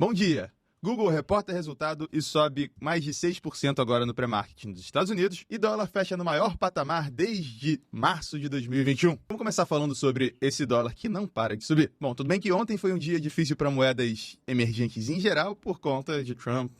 Bom dia! Google reporta resultado e sobe mais de 6% agora no pré-market nos Estados Unidos e dólar fecha no maior patamar desde março de 2021. Vamos começar falando sobre esse dólar que não para de subir. Bom, tudo bem que ontem foi um dia difícil para moedas emergentes em geral por conta de Trump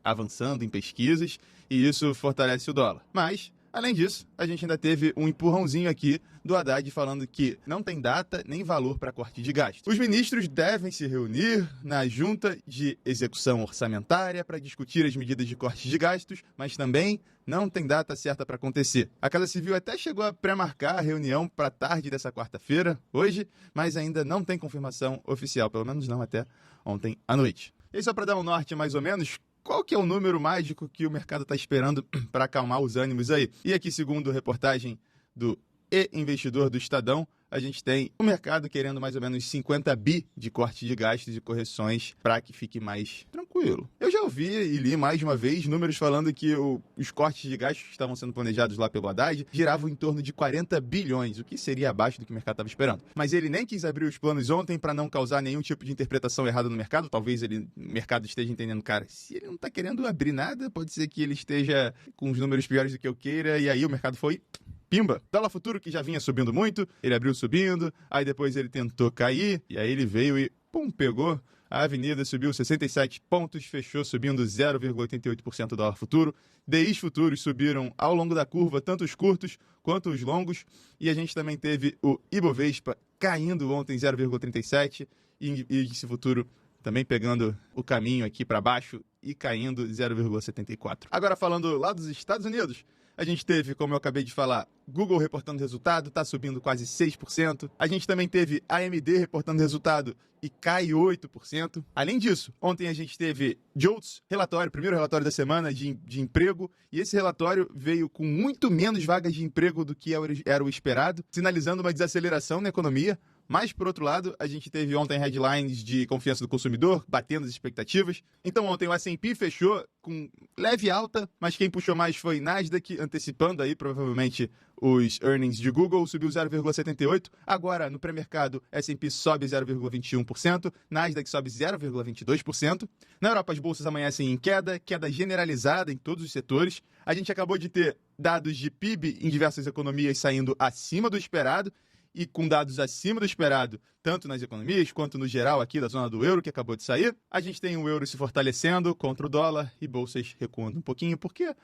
avançando em pesquisas e isso fortalece o dólar. Mas, além disso, a gente ainda teve um empurrãozinho aqui do Haddad falando que não tem data nem valor para corte de gastos. Os ministros devem se reunir na junta de execução orçamentária para discutir as medidas de corte de gastos, mas também não tem data certa para acontecer. A Casa Civil até chegou a pré-marcar a reunião para tarde dessa quarta-feira, hoje, mas ainda não tem confirmação oficial, pelo menos não até ontem à noite. E aí, só para dar um norte mais ou menos, qual que é o número mágico que o mercado está esperando para acalmar os ânimos aí? E aqui, segundo reportagem do E-Investidor do Estadão, a gente tem o mercado querendo mais ou menos 50 bi de corte de gastos e correções para que fique mais tranquilo. Eu já ouvi e li mais de uma vez números falando que os cortes de gastos que estavam sendo planejados lá pelo Haddad giravam em torno de 40 bilhões, o que seria abaixo do que o mercado estava esperando. Mas ele nem quis abrir os planos ontem para não causar nenhum tipo de interpretação errada no mercado. Talvez o mercado esteja entendendo, cara, se ele não está querendo abrir nada, pode ser que ele esteja com os números piores do que eu queira, e aí o mercado foi pimba. Dólar futuro que já vinha subindo muito, ele abriu subindo, aí depois ele tentou cair, e aí ele veio e, pum, pegou. A avenida subiu 67 pontos, fechou subindo 0,88% dólar futuro. DIs futuros subiram ao longo da curva, tanto os curtos quanto os longos. E a gente também teve o Ibovespa caindo ontem 0,37% e índice futuro também pegando o caminho aqui para baixo e caindo 0,74%. Agora falando lá dos Estados Unidos, a gente teve, como eu acabei de falar, Google reportando resultado, está subindo quase 6%. A gente também teve AMD reportando resultado e cai 8%. Além disso, ontem a gente teve JOLTS, primeiro relatório da semana de emprego, e esse relatório veio com muito menos vagas de emprego do que era o esperado, sinalizando uma desaceleração na economia. Mas, por outro lado, a gente teve ontem headlines de confiança do consumidor, batendo as expectativas. Então, ontem o S&P fechou com leve alta, mas quem puxou mais foi Nasdaq, antecipando aí, provavelmente, os earnings de Google, subiu 0,78%. Agora, no pré-mercado, S&P sobe 0,21%, Nasdaq sobe 0,22%. Na Europa, as bolsas amanhecem em queda generalizada em todos os setores. A gente acabou de ter dados de PIB em diversas economias saindo acima do esperado, e com dados acima do esperado, tanto nas economias quanto no geral aqui da zona do euro, que acabou de sair. A gente tem o euro se fortalecendo contra o dólar e bolsas recuando um pouquinho, porque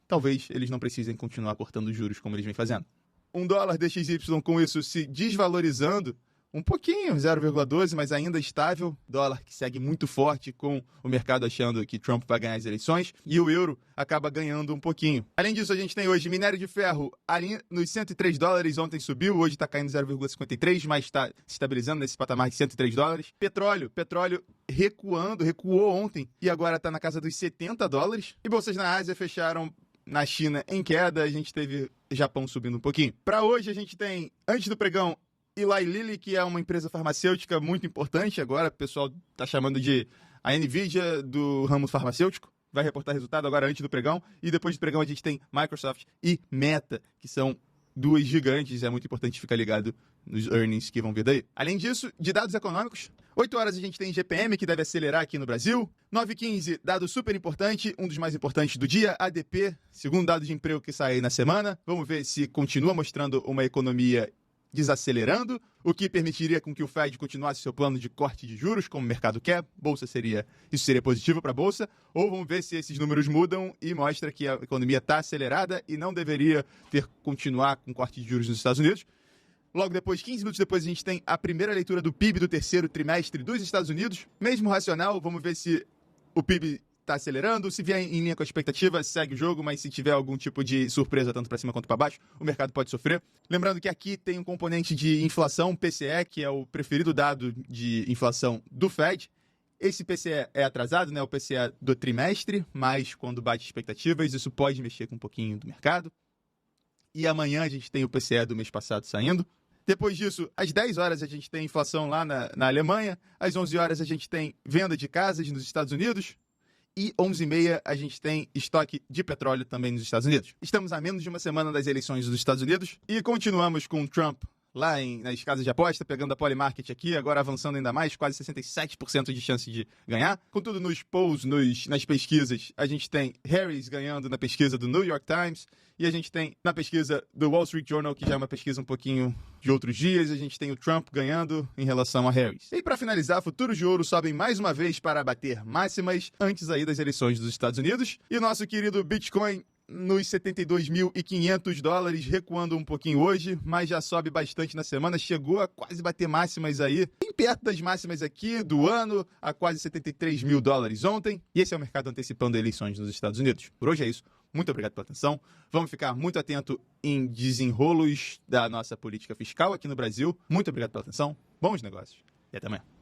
talvez eles não precisem continuar cortando juros como eles vêm fazendo. Um dólar DXY com isso se desvalorizando um pouquinho, 0,12, mas ainda estável. Dólar que segue muito forte, com o mercado achando que Trump vai ganhar as eleições, e o euro acaba ganhando um pouquinho. Além disso, a gente tem hoje minério de ferro ali nos 103 dólares, ontem subiu, hoje está caindo 0,53, mas está se estabilizando nesse patamar de 103 dólares. Petróleo recuou ontem e agora está na casa dos 70 dólares. E bolsas na Ásia fecharam na China em queda, a gente teve Japão subindo um pouquinho. Para hoje a gente tem, antes do pregão, Eli Lilly, que é uma empresa farmacêutica muito importante agora, o pessoal está chamando de a Nvidia do ramo farmacêutico, vai reportar resultado agora antes do pregão, e depois do pregão a gente tem Microsoft e Meta, que são duas gigantes, é muito importante ficar ligado nos earnings que vão vir daí. Além disso, de dados econômicos, 8 horas a gente tem GPM, que deve acelerar aqui no Brasil, 9h15, dado super importante, um dos mais importantes do dia, ADP, segundo dado de emprego que sai na semana, vamos ver se continua mostrando uma economia desacelerando, o que permitiria com que o Fed continuasse seu plano de corte de juros, como o mercado quer. Isso seria positivo para a Bolsa, ou vamos ver se esses números mudam e mostra que a economia está acelerada e não deveria continuar com corte de juros nos Estados Unidos. Logo depois, 15 minutos depois, a gente tem a primeira leitura do PIB do terceiro trimestre dos Estados Unidos. Mesmo racional, vamos ver se o PIB está acelerando, se vier em linha com a expectativa, segue o jogo, mas se tiver algum tipo de surpresa, tanto para cima quanto para baixo, o mercado pode sofrer. Lembrando que aqui tem um componente de inflação, PCE, que é o preferido dado de inflação do Fed. Esse PCE é atrasado, né? O PCE do trimestre, mas quando bate expectativas, isso pode mexer com um pouquinho do mercado. E amanhã a gente tem o PCE do mês passado saindo. Depois disso, às 10 horas a gente tem inflação lá na Alemanha, às 11 horas a gente tem venda de casas nos Estados Unidos, e 11h30 a gente tem estoque de petróleo também nos Estados Unidos. Estamos a menos de uma semana das eleições dos Estados Unidos e continuamos com Trump lá nas casas de aposta, pegando a Polymarket aqui, agora avançando ainda mais, quase 67% de chance de ganhar. Contudo, nos polls, nas pesquisas, a gente tem Harris ganhando na pesquisa do New York Times, e a gente tem na pesquisa do Wall Street Journal, que já é uma pesquisa um pouquinho de outros dias, a gente tem o Trump ganhando em relação a Harris. E para finalizar, futuros de ouro sobem mais uma vez para bater máximas antes aí das eleições dos Estados Unidos. E o nosso querido Bitcoin nos 72.500 dólares, recuando um pouquinho hoje, mas já sobe bastante na semana, chegou a quase bater máximas aí, bem perto das máximas aqui do ano, a quase 73 mil dólares ontem, e esse é o mercado antecipando eleições nos Estados Unidos. Por hoje é isso, muito obrigado pela atenção, vamos ficar muito atento em desenrolos da nossa política fiscal aqui no Brasil, muito obrigado pela atenção, bons negócios e até amanhã.